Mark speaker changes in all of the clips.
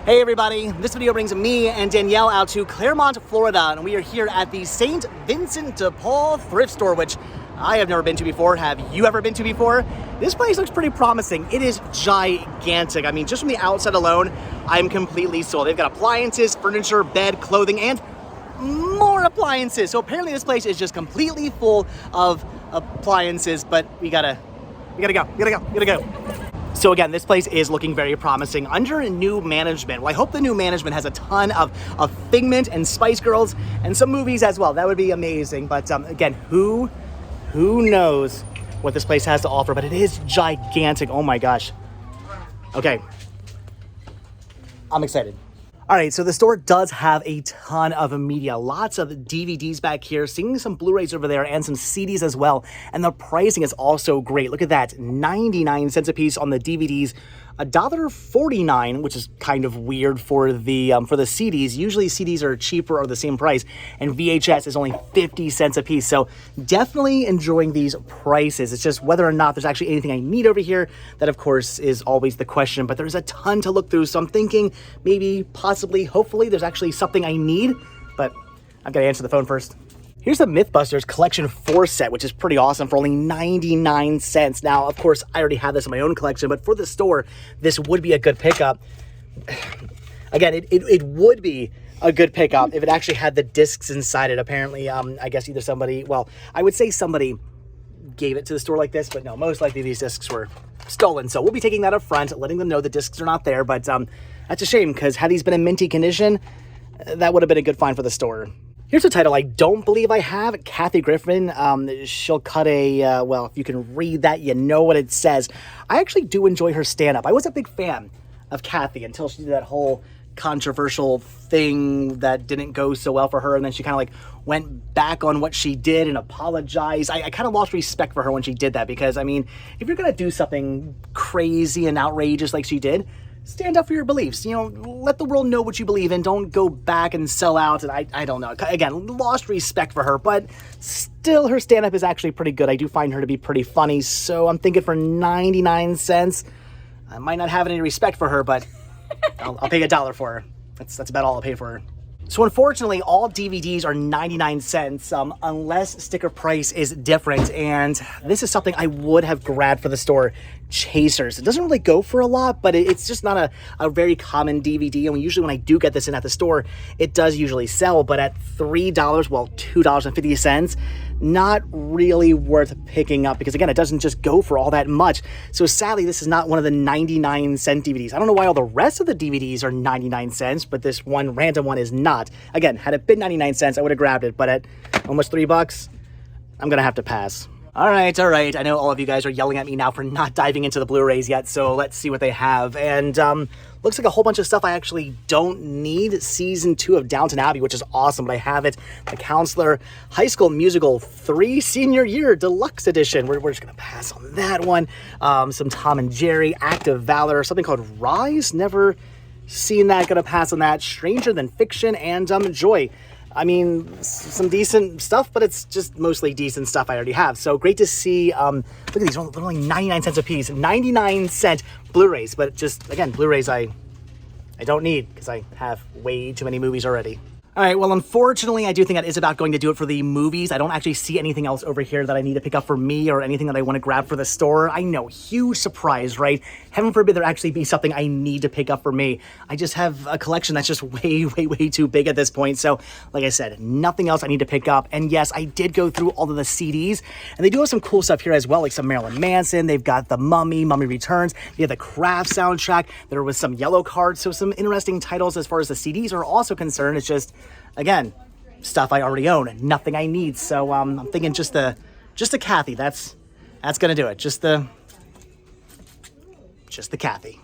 Speaker 1: Hey everybody, this video brings me and Danielle out to Clermont, Florida, and we are here at the St. Vincent de Paul Thrift Store, which I have never been to before. Have you ever been to before? This place looks pretty promising. It is gigantic. I mean, just from the outside alone, I'm completely sold. They've got appliances, furniture, bed, clothing, and more appliances. So apparently this place is just completely full of appliances, but we gotta go. So again, this place is looking very promising under new management. Well, I hope the new management has a ton of Figment and Spice Girls and some movies as well. That would be amazing. But again, who knows what this place has to offer, but it is gigantic. Oh my gosh. Okay, I'm excited. All right, so the store does have a ton of media, lots of DVDs back here, seeing some Blu-rays over there and some CDs as well. And the pricing is also great. Look at that, 99 cents a piece on the DVDs, $1.49, which is kind of weird for the CDs. Usually CDs are cheaper or the same price, and VHS is only 50 cents a piece. So definitely enjoying these prices. It's just whether or not there's actually anything I need over here. That of course is always the question, but there's a ton to look through. So I'm thinking maybe, possibly, hopefully there's actually something I need, but I've got to answer the phone first. Here's the Mythbusters Collection 4 set, which is pretty awesome for only 99 cents. Now, of course, I already have this in my own collection, but for the store, this would be a good pickup. Again, it would be a good pickup if it actually had the discs inside it. Apparently, I guess either somebody, well, I would say somebody gave it to the store like this, but no, most likely these discs were stolen. So we'll be taking that up front, letting them know the discs are not there, but that's a shame, because had these been in minty condition, that would have been a good find for the store. Here's a title I don't believe I have. Kathy Griffin. She'll cut a, well, if you can read that, you know what it says. I actually do enjoy her stand-up. I was a big fan of Kathy until she did that whole controversial thing that didn't go so well for her, and then she kind of like went back on what she did and apologized. I kind of lost respect for her when she did that, because, I mean, if you're going to do something crazy and outrageous like she did, stand up for your beliefs, you know, let the world know what you believe in. Don't go back and sell out. And I don't know. Again, lost respect for her, but still her stand-up is actually pretty good. I do find her to be pretty funny. So I'm thinking for 99 cents, I might not have any respect for her, but I'll pay $1 for her. That's about all I'll pay for her. So unfortunately, all DVDs are 99 cents unless sticker price is different. And this is something I would have grabbed for the store, Chasers. It doesn't really go for a lot, but it's just not a very common DVD. And usually when I do get this in at the store, it does usually sell. But at $3, well, $2.50, not really worth picking up, because again, it doesn't just go for all that much. So sadly, this is not one of the 99-cent DVDs. I don't know why all the rest of the DVDs are 99 cents, but this one random one is not. Again, had it been 99 cents, I would have grabbed it, but at almost $3, I'm gonna have to pass. All right. I know all of you guys are yelling at me now for not diving into the Blu-rays yet, so let's see what they have. And looks like a whole bunch of stuff I actually don't need. Season 2 of Downton Abbey, which is awesome, but I have it. The Counselor, High School Musical 3 Senior Year Deluxe Edition. We're just gonna pass on that one. Some Tom and Jerry, Act of Valor, something called Rise. Never seen that. Gonna pass on that. Stranger Than Fiction, and Joy. I mean, some decent stuff, but it's just mostly decent stuff I already have. So great to see. Look at these, they're only 99 cents a piece. 99-cent Blu-rays, but just, again, Blu-rays I don't need, because I have way too many movies already. All right, well, unfortunately, I do think that is about going to do it for the movies. I don't actually see anything else over here that I need to pick up for me, or anything that I want to grab for the store. I know, huge surprise, right? Heaven forbid there actually be something I need to pick up for me. I just have a collection that's just way too big at this point. So, like I said, nothing else I need to pick up. And yes, I did go through all of the CDs, and they do have some cool stuff here as well, like some Marilyn Manson. They've got The Mummy, Mummy Returns. They have the Craft soundtrack. There was some yellow cards, so some interesting titles as far as the CDs are also concerned. It's just, again, stuff I already own, nothing I need. So I'm thinking just the Kathy. That's gonna do it. Just the Kathy.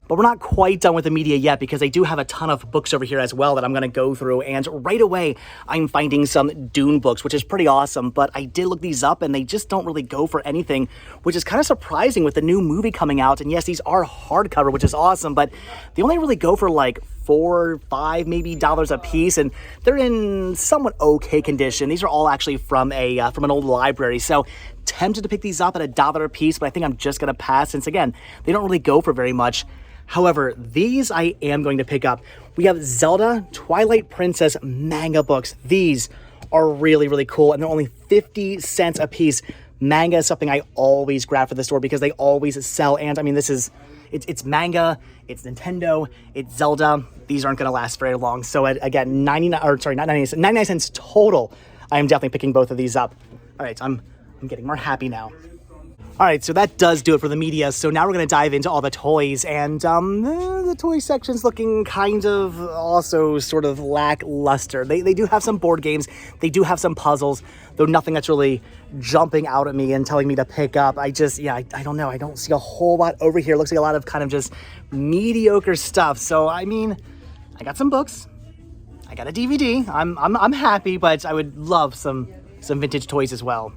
Speaker 1: But we're not quite done with the media yet, because I do have a ton of books over here as well that I'm going to go through. And right away, I'm finding some Dune books, which is pretty awesome. But I did look these up, and they just don't really go for anything, which is kind of surprising with the new movie coming out. And yes, these are hardcover, which is awesome, but they only really go for like $4, $5, maybe dollars a piece, and they're in somewhat okay condition. These are all actually from an old library. So tempted to pick these up at $1 a piece, but I think I'm just going to pass, since again, they don't really go for very much. However, these I am going to pick up. We have Zelda Twilight Princess manga books. These are really, really cool, and they're only 50 cents a piece. Manga is something I always grab for the store because they always sell, and I mean, it's manga, it's Nintendo, it's Zelda. These aren't going to last very long. So again, 99 cents total. I am definitely picking both of these up. All right, I'm getting more happy now. All right, so that does do it for the media. So now we're going to dive into all the toys, and the toy section's looking kind of also sort of lackluster. They do have some board games. They do have some puzzles, though nothing that's really jumping out at me and telling me to pick up. I don't know. I don't see a whole lot over here. It looks like a lot of kind of just mediocre stuff. So, I mean, I got some books. I got a DVD. I'm happy, but I would love some vintage toys as well.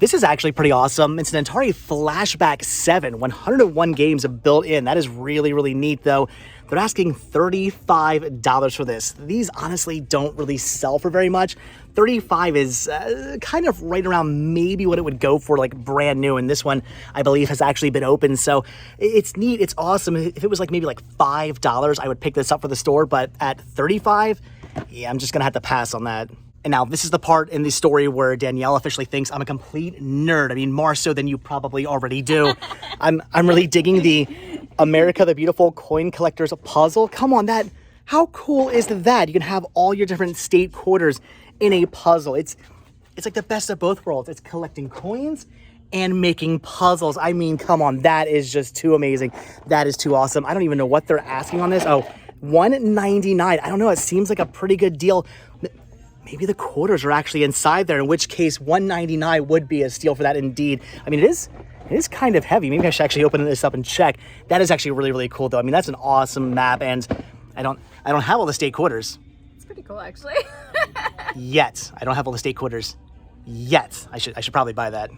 Speaker 1: This is actually pretty awesome. It's an Atari Flashback 7, 101 games built in. That is really, really neat, though. They're asking $35 for this. These honestly don't really sell for very much. $35 is kind of right around maybe what it would go for, like brand new. And this one, I believe, has actually been open. So it's neat. It's awesome. If it was like maybe like $5, I would pick this up for the store. But at $35, yeah, I'm just going to have to pass on that. And now this is the part in the story where Danielle officially thinks I'm a complete nerd. I mean, more so than you probably already do. I'm really digging the America the Beautiful coin collectors puzzle. Come on, how cool is that? You can have all your different state quarters in a puzzle. It's like the best of both worlds. It's collecting coins and making puzzles. I mean, come on, that is just too amazing. That is too awesome. I don't even know what they're asking on this. Oh, $1.99. I don't know. It seems like a pretty good deal. Maybe the quarters are actually inside there, in which case $1.99 would be a steal for that indeed. I mean, it is kind of heavy. Maybe I should actually open this up and check. That is actually really, really cool, though. I mean, that's an awesome map, and I don't have all the state quarters.
Speaker 2: It's pretty cool, actually.
Speaker 1: Yet. I don't have all the state quarters yet. I should probably buy that.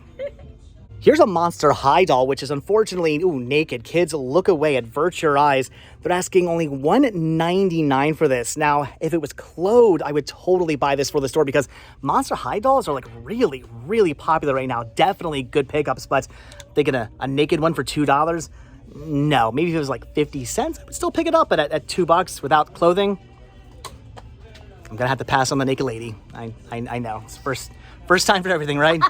Speaker 1: Here's a Monster High doll, which is unfortunately, naked. Kids, look away, avert your eyes. They're asking only $1.99 for this. Now, if it was clothed, I would totally buy this for the store because Monster High dolls are like really, really popular right now. Definitely good pickups, but thinking a naked one for $2? No, maybe if it was like 50 cents, I would still pick it up, but at $2 without clothing, I'm gonna have to pass on the naked lady. I know, it's first time for everything, right?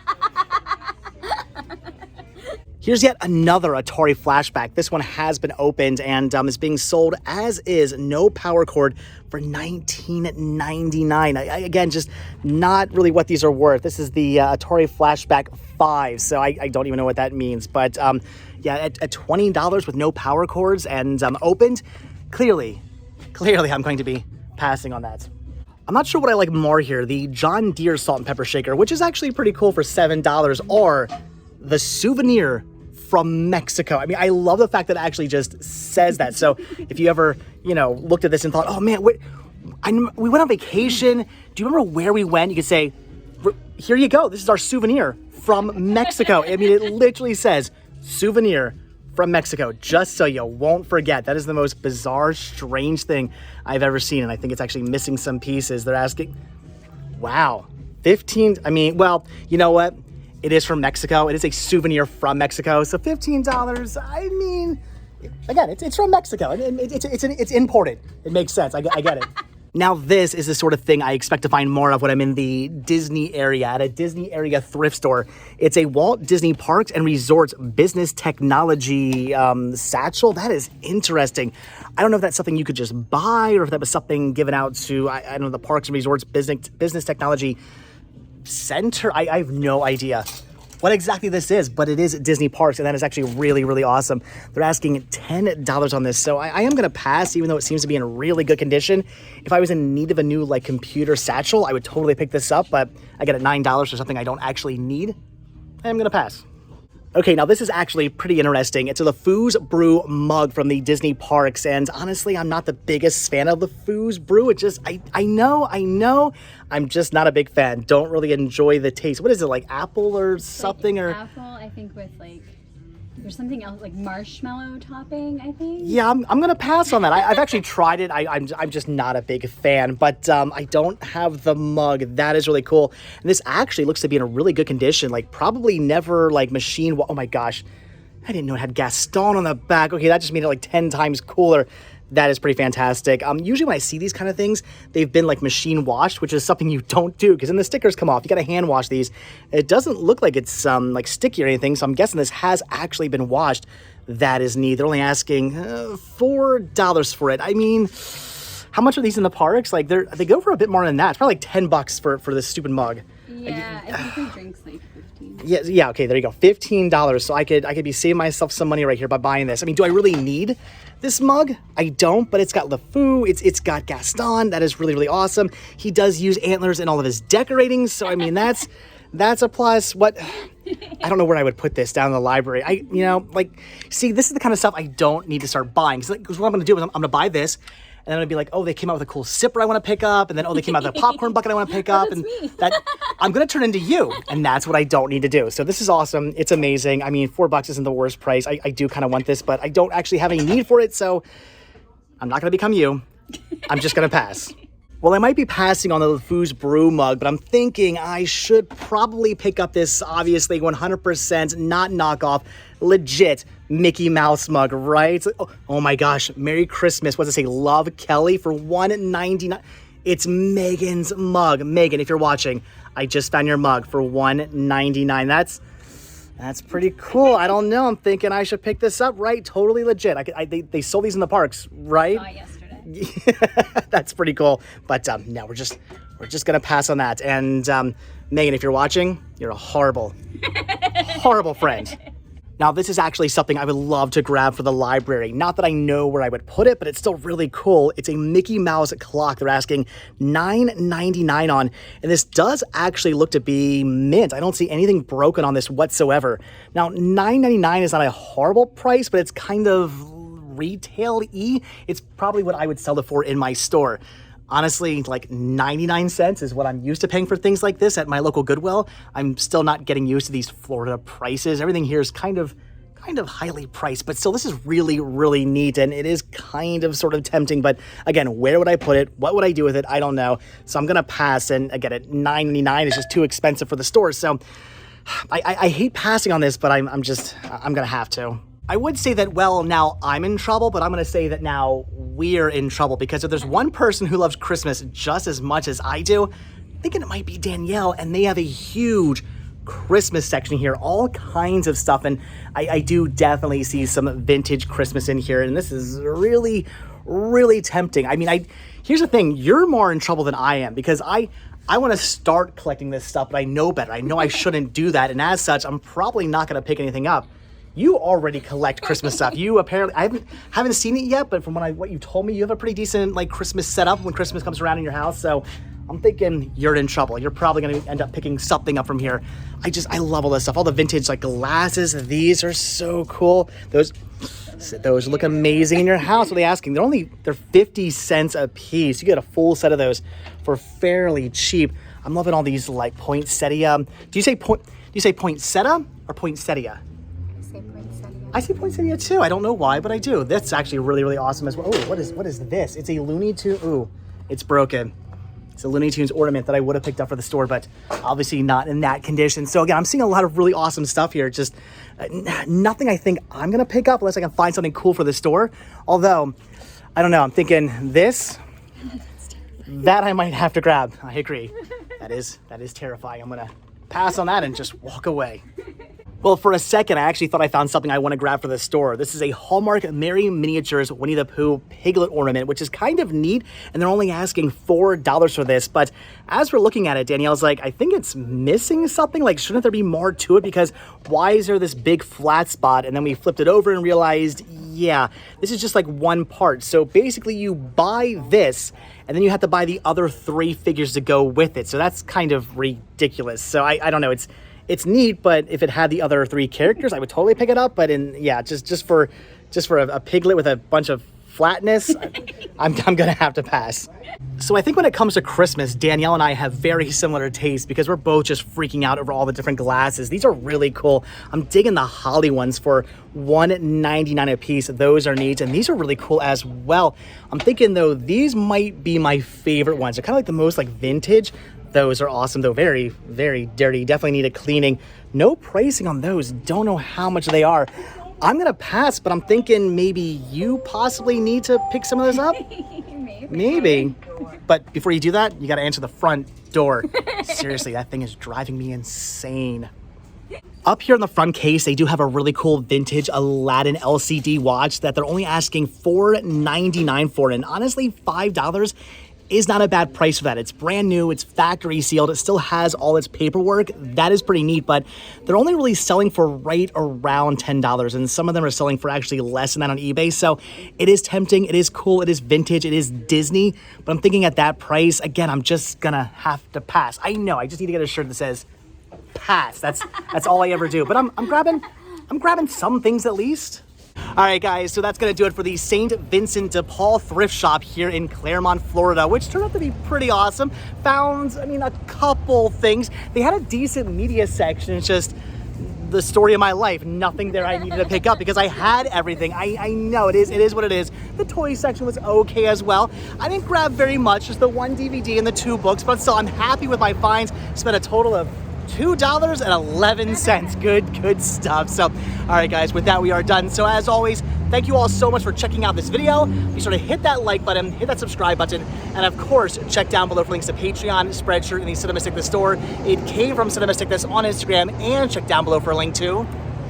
Speaker 1: Here's yet another Atari Flashback. This one has been opened and is being sold as is, no power cord, for $19.99. Again, just not really what these are worth. This is the Atari Flashback 5, so I don't even know what that means. But yeah, at $20 with no power cords and opened, clearly I'm going to be passing on that. I'm not sure what I like more here, the John Deere Salt and Pepper Shaker, which is actually pretty cool for $7, or the souvenir from Mexico. I mean, I love the fact that it actually just says that. So if you ever, looked at this and thought, oh man, we went on vacation. Do you remember where we went? You could say, here you go. This is our souvenir from Mexico. I mean, it literally says souvenir from Mexico, just so you won't forget. That is the most bizarre, strange thing I've ever seen. And I think it's actually missing some pieces. They're asking, wow, 15. I mean, well, you know what? It is from Mexico. It is a souvenir from Mexico. So $15, I mean, again, it's from Mexico. It's imported. It makes sense. I get it. Now, this is the sort of thing I expect to find more of when I'm in the Disney area, at a Disney area thrift store. It's a Walt Disney Parks and Resorts business technology satchel. That is interesting. I don't know if that's something you could just buy or if that was something given out to, I don't know, the Parks and Resorts business technology center. I have no idea what exactly this is, but it is Disney Parks, and that is actually really, really awesome. They're asking $10 on this, so I am going to pass, even though it seems to be in really good condition. If I was in need of a new computer satchel, I would totally pick this up, but I get it $9 for something I don't actually need. I am going to pass. Okay, now this is actually pretty interesting. It's a LeFou's Brew mug from the Disney Parks, and honestly, I'm not the biggest fan of LeFou's Brew. It just, I know, I'm just not a big fan. Don't really enjoy the taste. What is it, like apple or something? Or
Speaker 2: apple, I think, with there's something else, like marshmallow topping, I think.
Speaker 1: Yeah, I'm gonna pass on that. I've actually tried it. I'm just not a big fan, but I don't have the mug. That is really cool. And this actually looks to be in a really good condition. Probably never machine. Oh my gosh, I didn't know it had Gaston on the back. Okay, that just made it like 10 times cooler. That is pretty fantastic. Usually when I see these kind of things, they've been like machine washed, which is something you don't do because then the stickers come off. You got to hand wash these. It doesn't look like it's like sticky or anything, so I'm guessing this has actually been washed. That is neat. They're only asking $4 for it. I mean, how much are these in the parks? Like they go for a bit more than that. It's probably like $10 for this stupid mug.
Speaker 2: Yeah, I think the drink's like 15.
Speaker 1: Yeah, okay, there you go. $15. So I could be saving myself some money right here by buying this. I mean, do I really need this mug? I don't, but it's got LeFou, it's got Gaston. That is really, really awesome. He does use antlers in all of his decorating, so I mean that's a plus. What I don't know where I would put this down in the library. See, this is the kind of stuff I don't need to start buying. Because what I'm gonna do is I'm gonna buy this. And then I'd be like, oh, they came out with a cool sipper I want to pick up. And then, oh, they came out with a popcorn bucket I want to pick up. And that I'm going to turn into you. And that's what I don't need to do. So this is awesome. It's amazing. I mean, $4 isn't the worst price. I do kind of want this, but I don't actually have any need for it. So I'm not going to become you. I'm just going to pass. Well, I might be passing on the LeFou's brew mug, but I'm thinking I should probably pick up this, obviously, 100% not knockoff, legit Mickey Mouse mug, right? Oh my gosh, Merry Christmas. What does it say? Love Kelly for $1.99. It's Megan's mug. Megan, if you're watching, I just found your mug for $1.99. That's pretty cool. I don't know. I'm thinking I should pick this up, right? Totally legit. They sold these in the parks, right?
Speaker 2: Saw yesterday.
Speaker 1: That's pretty cool. But no, we're just gonna pass on that. And Megan, if you're watching, you're a horrible friend. Now, this is actually something I would love to grab for the library. Not that I know where I would put it, but it's still really cool. It's a Mickey Mouse clock they're asking $9.99 on. And this does actually look to be mint. I don't see anything broken on this whatsoever. Now, $9.99 is not a horrible price, but it's kind of retail-y. It's probably what I would sell it for in my store. Honestly, like 99 cents is what I'm used to paying for things like this at my local Goodwill. I'm still not getting used to these Florida prices. Everything here is kind of highly priced, but still this is really, really neat, and it is kind of sort of tempting. But again, where would I put it? What would I do with it? I don't know. So I'm gonna pass, and again, at $9.99 is just too expensive for the store. So I hate passing on this, but I'm gonna have to. I would say that, well, now I'm in trouble, but I'm going to say that now we're in trouble, because if there's one person who loves Christmas just as much as I do, I'm thinking it might be Danielle, and they have a huge Christmas section here, all kinds of stuff, and I do definitely see some vintage Christmas in here, and this is really, really tempting. I mean, here's the thing, you're more in trouble than I am, because I want to start collecting this stuff, but I know better. I know I shouldn't do that, and as such, I'm probably not going to pick anything up. You already collect Christmas stuff. You apparently, I haven't seen it yet, but from what you told me, you have a pretty decent like Christmas setup when Christmas comes around in your house. So I'm thinking you're in trouble. You're probably going to end up picking something up from here. I love all this stuff. All the vintage like glasses. These are so cool. Those look amazing in your house. What are they asking? They're 50 cents a piece. You get a full set of those for fairly cheap. I'm loving all these like poinsettia. Do you say poinsettia or poinsettia? I say poinsettia too. I don't know why, but I do. That's actually really, really awesome as well. Oh, what is this? It's a Looney Tunes. Ooh, it's broken. It's a Looney Tunes ornament that I would have picked up for the store, but obviously not in that condition. So again, I'm seeing a lot of really awesome stuff here. Just nothing I think I'm going to pick up unless I can find something cool for the store. Although, I don't know. I'm thinking this, that I might have to grab. I agree. That is terrifying. I'm going to pass on that and just walk away. Well, for a second, I actually thought I found something I want to grab for the store. This is a Hallmark Merry Miniatures Winnie the Pooh piglet ornament, which is kind of neat, and they're only asking $4 for this. But as we're looking at it, Danielle's like, I think it's missing something. Like, shouldn't there be more to it? Because why is there this big flat spot? And then we flipped it over and realized, yeah, this is just like one part. So basically, you buy this, and then you have to buy the other 3 figures to go with it. So that's kind of ridiculous. So I don't know. It's neat, but if it had the other 3 characters, I would totally pick it up. But just for a piglet with a bunch of flatness, I'm gonna have to pass. So I think when it comes to Christmas, Danielle and I have very similar tastes because we're both just freaking out over all the different glasses. These are really cool. I'm digging the holly ones for $1.99 a piece. Those are neat, and these are really cool as well. I'm thinking though, these might be my favorite ones. They're kind of like the most like vintage. Those are awesome though, very, very dirty. Definitely need a cleaning. No pricing on those. Don't know how much they are. I'm gonna pass, but I'm thinking maybe you possibly need to pick some of this up. Maybe. But before you do that, you gotta answer the front door. Seriously, that thing is driving me insane. Up here in the front case, they do have a really cool vintage Aladdin LCD watch that they're only asking $4.99 for. And honestly, $5 is not a bad price for that. It's brand new, it's factory sealed, it still has all its paperwork. That is pretty neat, but they're only really selling for right around $10, and some of them are selling for actually less than that on eBay. So it is tempting, it is cool, it is vintage, it is Disney, but I'm thinking at that price, again, I'm just gonna have to pass. I know, I just need to get a shirt that says pass. That's all I ever do. But I'm grabbing some things at least. All right, guys, so that's gonna do it for the St. Vincent de Paul thrift shop here in Clermont, Florida, which turned out to be pretty awesome. Found, a couple things. They had a decent media section. It's just the story of my life. Nothing there I needed to pick up because I had everything. I know it is what it is. The toy section was okay as well. I didn't grab very much, just the one DVD and the 2 books, but still I'm happy with my finds. Spent a total of $2.11. Good stuff. So, all right, guys, with that, we are done. So as always, thank you all so much for checking out this video. Be sure to hit that like button, hit that subscribe button, and of course, check down below for links to Patreon, Spreadshirt, and the Cinema Sickness store. It came from Cinema Sickness on Instagram, and check down below for a link to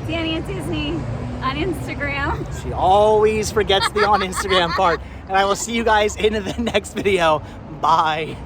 Speaker 2: Danny and Disney on Instagram.
Speaker 1: She always forgets the on Instagram part. And I will see you guys in the next video. Bye.